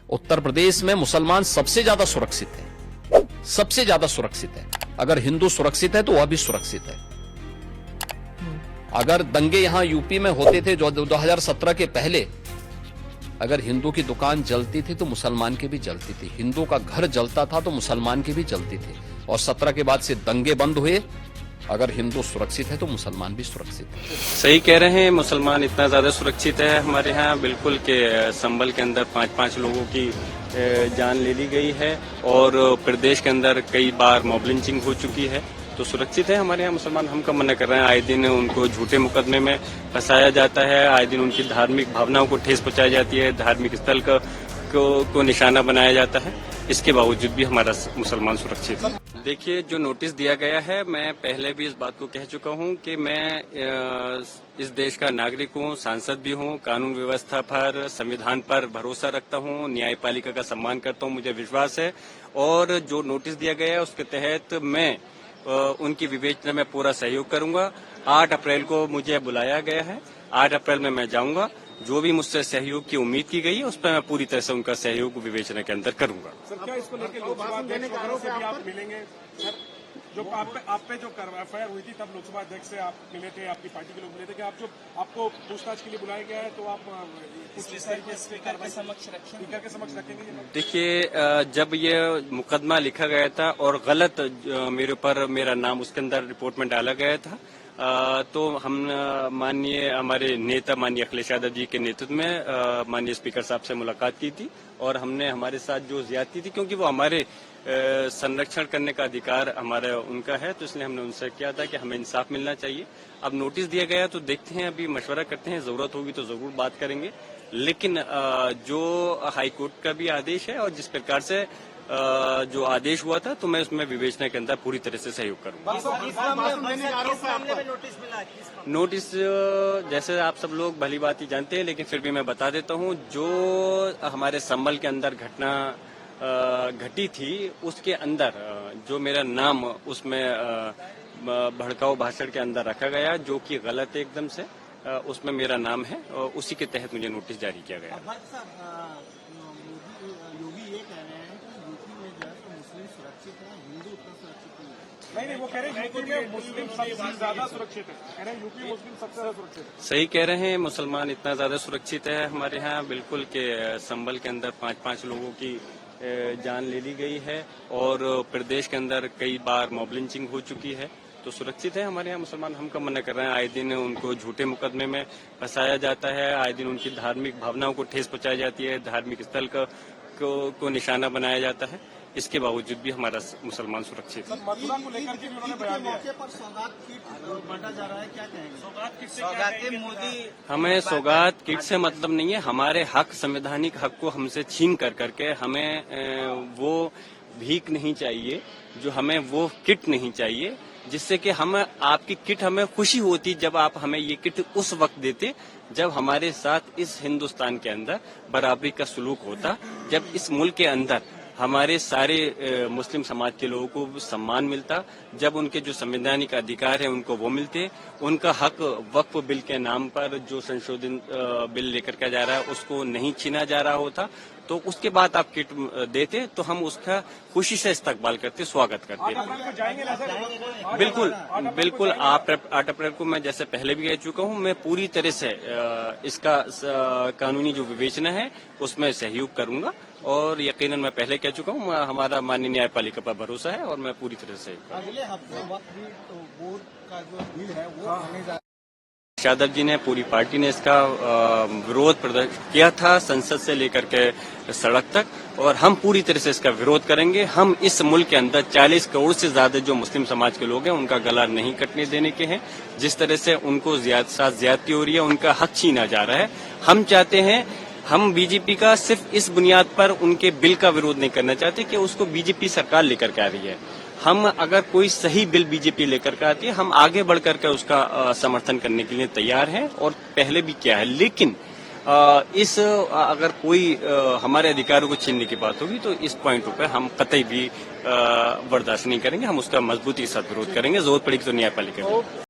उत्तर प्रदेश में मुसलमान सबसे ज्यादा सुरक्षित है, सबसे ज्यादा सुरक्षित है। अगर हिंदू सुरक्षित है तो वह भी सुरक्षित है। अगर दंगे यहां यूपी में होते थे जो 2017 के पहले, अगर हिंदू की दुकान जलती थी तो मुसलमान की भी जलती थी, हिंदू का घर जलता था तो मुसलमान की भी जलती थी। और 17 के बाद से दंगे बंद हुए। अगर हिंदू सुरक्षित है तो मुसलमान भी सुरक्षित है। सही कह रहे हैं, मुसलमान इतना ज्यादा सुरक्षित है हमारे यहाँ बिल्कुल कि संभल के अंदर 5-5 लोगों की जान ले ली गई है और प्रदेश के अंदर कई बार मॉब लिंचिंग हो चुकी है। तो सुरक्षित है हमारे यहाँ मुसलमान। हम कब मना कर रहे हैं? आए दिन उनको झूठे मुकदमे में फंसाया जाता है, आए दिन उनकी धार्मिक भावनाओं को ठेस पहुंचाई जाती है, धार्मिक स्थल को निशाना बनाया जाता है। इसके बावजूद भी हमारा मुसलमान सुरक्षित है। देखिए, जो नोटिस दिया गया है, मैं पहले भी इस बात को कह चुका हूं कि मैं इस देश का नागरिक हूं, सांसद भी हूं, कानून व्यवस्था पर, संविधान पर भरोसा रखता हूं, न्यायपालिका का सम्मान करता हूं, मुझे विश्वास है। और जो नोटिस दिया गया है उसके तहत मैं उनकी विवेचना में पूरा सहयोग करूंगा। 8 अप्रैल को मुझे बुलाया गया है, 8 अप्रैल में मैं जाऊंगा। जो भी मुझसे सहयोग की उम्मीद की गई है उस पर मैं पूरी तरह से उनका सहयोग विवेचना के अंदर करूंगा। सर, क्या इसको लेकर लोकसभा अध्यक्ष वगैरह से भी आप मिलेंगे? सर, जो आप पे जो एफआईआर हुई थी तब लोकसभा अध्यक्ष से आप मिले थे, आपकी पार्टी के लोग मिले थे कि आपको पूछताछ के लिए बुलाया गया है तो आप स्पीकर के समक्ष रखेंगे? देखिए, जब ये मुकदमा लिखा गया था और गलत मेरे ऊपर मेरा नाम उसके अंदर रिपोर्ट में डाला गया था, तो हम माननीय हमारे नेता माननीय अखिलेश यादव जी के नेतृत्व में माननीय स्पीकर साहब से मुलाकात की थी और हमने हमारे साथ जो ज्यादती थी, क्योंकि वो हमारे संरक्षण करने का अधिकार हमारा उनका है, तो इसलिए हमने उनसे किया था कि हमें इंसाफ मिलना चाहिए। अब नोटिस दिया गया तो देखते हैं, अभी मशवरा करते हैं, जरूरत होगी तो जरूर बात करेंगे। लेकिन जो हाईकोर्ट का भी आदेश है और जिस प्रकार से जो आदेश हुआ था, तो मैं उसमें विवेचना के अंदर पूरी तरह से सहयोग करूंगा। नोटिस जैसे आप सब लोग भली बात ही जानते हैं, लेकिन फिर भी मैं बता देता हूं, जो हमारे संभल के अंदर घटना घटी थी उसके अंदर जो मेरा नाम उसमें भड़काऊ भाषण के अंदर रखा गया, जो कि गलत है एकदम से, उसमें मेरा नाम है और उसी के तहत मुझे नोटिस जारी किया गया। नहीं, वो कह रहे हैं यूपी में मुस्लिम सबसे ज्यादा सुरक्षित है। कह रहे हैं यूपी मुस्लिम सबसे ज्यादा सुरक्षित है। सही कह रहे हैं, मुसलमान इतना ज्यादा सुरक्षित है हमारे यहाँ बिल्कुल कि संभल के अंदर 5-5 लोगों की जान ले ली गई है और प्रदेश के अंदर कई बार मॉब लिंचिंग हो चुकी है। तो सुरक्षित है हमारे यहाँ मुसलमान। हम कब मना कर रहे हैं? आए दिन उनको झूठे मुकदमे में फंसाया जाता है, आए दिन उनकी धार्मिक भावनाओं को ठेस पहुंचाई जाती है, धार्मिक स्थल को निशाना बनाया जाता है। इसके बावजूद भी हमारा मुसलमान सुरक्षित है। मथुरा को लेकर के उन्होंने बयान दिया। पर सौगात किट बांटा जा रहा है, क्या कहेंगे? सौगात मोदी, हमें सौगात किट से मतलब नहीं है। हमारे हक, संवैधानिक हक को हमसे छीन करके हमें वो भीख नहीं चाहिए, जो हमें वो किट नहीं चाहिए जिससे कि हम आपकी किट हमें खुशी होती जब आप हमें ये किट उस वक्त देते जब हमारे साथ इस हिंदुस्तान के अंदर बराबरी का सलूक होता, जब इस मुल्क के अंदर हमारे सारे मुस्लिम समाज के लोगों को सम्मान मिलता, जब उनके जो संवैधानिक अधिकार है उनको वो मिलते, उनका हक वक्फ बिल के नाम पर जो संशोधन बिल लेकर के जा रहा है उसको नहीं छीना जा रहा होता, तो उसके बाद आप किट देते तो हम उसका खुशी से इस्तकबाल करते, स्वागत करते। बिल्कुल 8 अप्रैल को मैं जैसे पहले भी कह चुका हूँ, मैं पूरी तरह से इसका कानूनी जो विवेचना है उसमें सहयोग करूंगा और यकीनन मैं पहले कह चुका हूँ, हमारा माननीय न्यायपालिका पर भरोसा है और मैं पूरी तरह से अगले हफ्ते वक्त भी तो बोर्ड का जो बिल है वो आने जा यादव जी ने, पूरी पार्टी ने इसका विरोध प्रदर्शन किया था संसद से लेकर के सड़क तक, और हम पूरी तरह से इसका विरोध करेंगे। हम इस मुल्क के अंदर 40 करोड़ से ज्यादा जो मुस्लिम समाज के लोग हैं उनका गला नहीं कटने देने के हैं। जिस तरह से उनको ज्यादती हो रही है, उनका हक छीना जा रहा है, हम चाहते हैं, हम बीजेपी का सिर्फ इस बुनियाद पर उनके बिल का विरोध नहीं करना चाहते कि उसको बीजेपी सरकार लेकर के आ रही है। हम अगर कोई सही बिल बीजेपी लेकर के आती है, हम आगे बढ़ करके उसका समर्थन करने के लिए तैयार हैं और पहले भी किया है। लेकिन अगर कोई हमारे अधिकारों को छीनने की बात होगी तो इस पॉइंट पर हम कतई भी बर्दाश्त नहीं करेंगे। हम उसका मजबूती के साथ विरोध करेंगे, जरूरत पड़ेगी तो न्यायपालिका